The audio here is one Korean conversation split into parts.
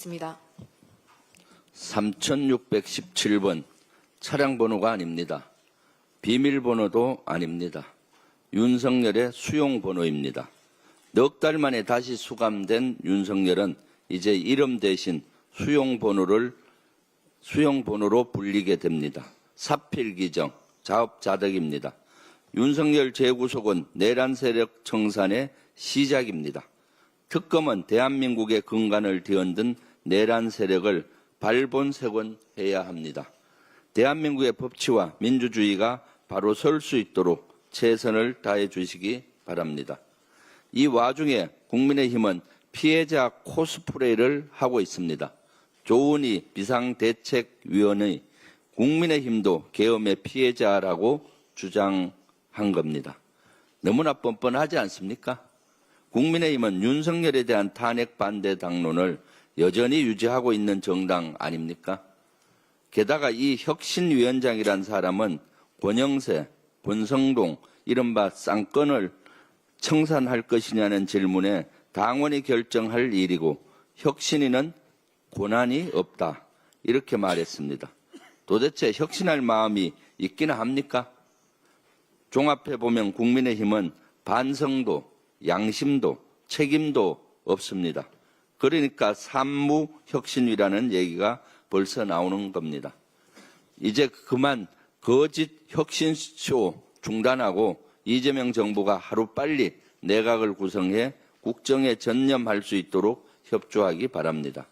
있습니다. 3617번 차량 번호가 아닙니다. 비밀번호도 아닙니다. 윤석열의 수용 번호입니다. 넉 달 만에 다시 수감된 윤석열은 이제 이름 대신 수용 번호로 불리게 됩니다. 사필기정, 자업자득입니다. 윤석열 재구속은 내란 세력 청산의 시작입니다. 특검은 대한민국의 근간을 뒤흔든 내란 세력을 발본색원해야 합니다. 대한민국의 법치와 민주주의가 바로 설 수 있도록 최선을 다해 주시기 바랍니다. 이 와중에 국민의힘은 피해자 코스프레를 하고 있습니다. 조은희 비상대책위원의 국민의힘도 계엄의 피해자라고 주장한 겁니다. 너무나 뻔뻔하지 않습니까? 국민의힘은 윤석열에 대한 탄핵 반대 당론을 여전히 유지하고 있는 정당 아닙니까? 게다가 이 혁신위원장이란 사람은 권영세, 권성동, 이른바 쌍권을 청산할 것이냐는 질문에 당원이 결정할 일이고 혁신위는 권한이 없다. 이렇게 말했습니다. 도대체 혁신할 마음이 있기나 합니까? 종합해보면 국민의힘은 반성도, 양심도, 책임도 없습니다. 그러니까 산무혁신위라는 얘기가 벌써 나오는 겁니다. 이제 그만 거짓 혁신쇼 중단하고 이재명 정부가 하루빨리 내각을 구성해 국정에 전념할 수 있도록 협조하기 바랍니다.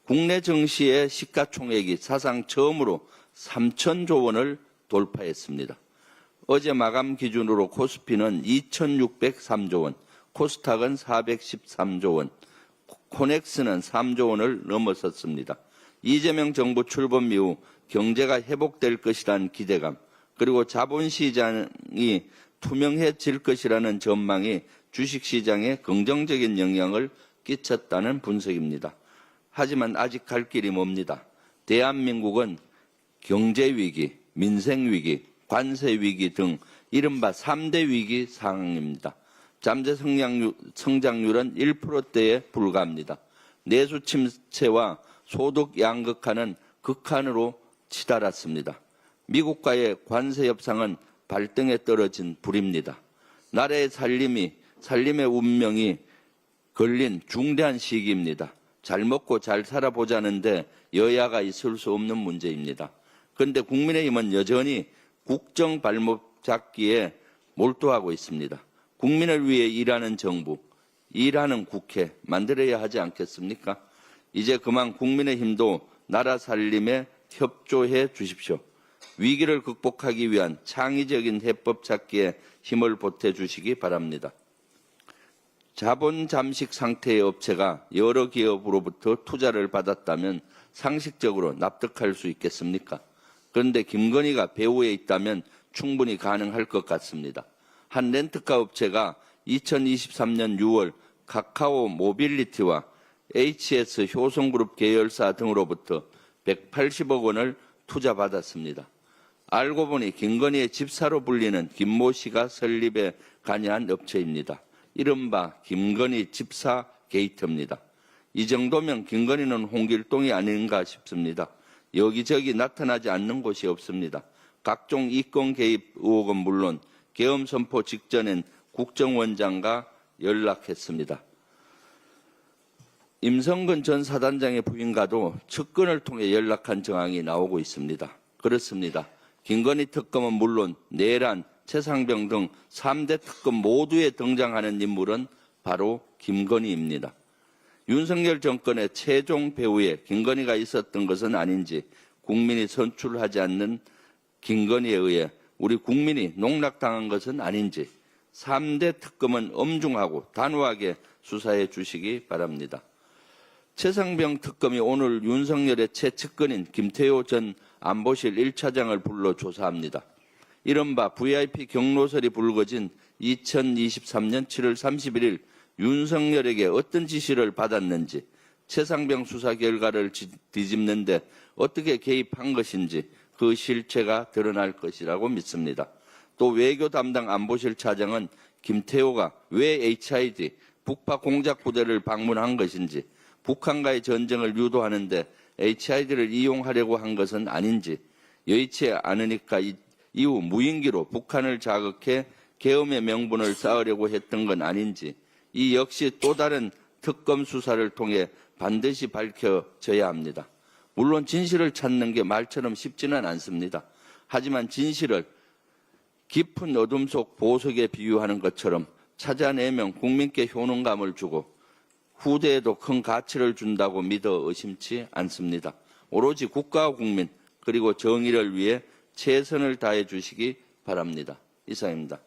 국내 증시의 시가총액이 사상 처음으로 3,000조 원을 돌파했습니다. 어제 마감 기준으로 코스피는 2,603조 원, 코스닥은 413조 원, 코넥스는 3조 원을 넘어섰습니다. 이재명 정부 출범 이후 경제가 회복될 것이라는 기대감, 그리고 자본시장이 투명해질 것이라는 전망이 주식시장에 긍정적인 영향을 끼쳤다는 분석입니다. 하지만 아직 갈 길이 멉니다. 대한민국은 경제위기, 민생위기, 관세위기 등 이른바 3대 위기 상황입니다. 잠재 성장률은 1%대에 불과합니다. 내수 침체와 소득 양극화는 극한으로 치달았습니다. 미국과의 관세 협상은 발등에 떨어진 불입니다. 나라의 살림의 운명이 걸린 중대한 시기입니다. 잘 먹고 잘 살아보자는데 여야가 있을 수 없는 문제입니다. 그런데 국민의힘은 여전히 국정 발목 잡기에 몰두하고 있습니다. 국민을 위해 일하는 정부, 일하는 국회 만들어야 하지 않겠습니까? 이제 그만 국민의힘도 나라 살림에 협조해 주십시오. 위기를 극복하기 위한 창의적인 해법 찾기에 힘을 보태주시기 바랍니다. 자본 잠식 상태의 업체가 여러 기업으로부터 투자를 받았다면 상식적으로 납득할 수 있겠습니까? 그런데 김건희가 배후에 있다면 충분히 가능할 것 같습니다. 한 렌트카 업체가 2023년 6월 카카오 모빌리티와 HS 효성그룹 계열사 등으로부터 180억 원을 투자받았습니다. 알고 보니 김건희의 집사로 불리는 김모 씨가 설립에 관여한 업체입니다. 이른바 김건희 집사 게이트입니다. 이 정도면 김건희는 홍길동이 아닌가 싶습니다. 여기저기 나타나지 않는 곳이 없습니다. 각종 이권 개입 의혹은 물론 계엄 선포 직전엔 국정원장과 연락했습니다. 임성근 전 사단장의 부인과도 측근을 통해 연락한 정황이 나오고 있습니다. 그렇습니다. 김건희 특검은 물론 내란, 최상병 등 3대 특검 모두에 등장하는 인물은 바로 김건희입니다. 윤석열 정권의 최종 배후에 김건희가 있었던 것은 아닌지, 국민이 선출하지 않는 김건희에 의해 우리 국민이 농락당한 것은 아닌지 3대 특검은 엄중하고 단호하게 수사해 주시기 바랍니다. 최상병 특검이 오늘 윤석열의 최측근인 김태호 전 안보실 1차장을 불러 조사합니다. 이른바 VIP 경로설이 불거진 2023년 7월 31일 윤석열에게 어떤 지시를 받았는지, 최상병 수사 결과를 뒤집는데 어떻게 개입한 것인지 그 실체가 드러날 것이라고 믿습니다. 또 외교 담당 안보실 차장은 김태호가 왜 HID 북파 공작 부대를 방문한 것인지, 북한과의 전쟁을 유도하는데 HID를 이용하려고 한 것은 아닌지, 여의치 않으니까 이후 무인기로 북한을 자극해 계엄의 명분을 쌓으려고 했던 건 아닌지, 이 역시 또 다른 특검 수사를 통해 반드시 밝혀져야 합니다. 물론 진실을 찾는 게 말처럼 쉽지는 않습니다. 하지만 진실을 깊은 어둠 속 보석에 비유하는 것처럼 찾아내면 국민께 효능감을 주고 후대에도 큰 가치를 준다고 믿어 의심치 않습니다. 오로지 국가와 국민 그리고 정의를 위해 최선을 다해 주시기 바랍니다. 이상입니다.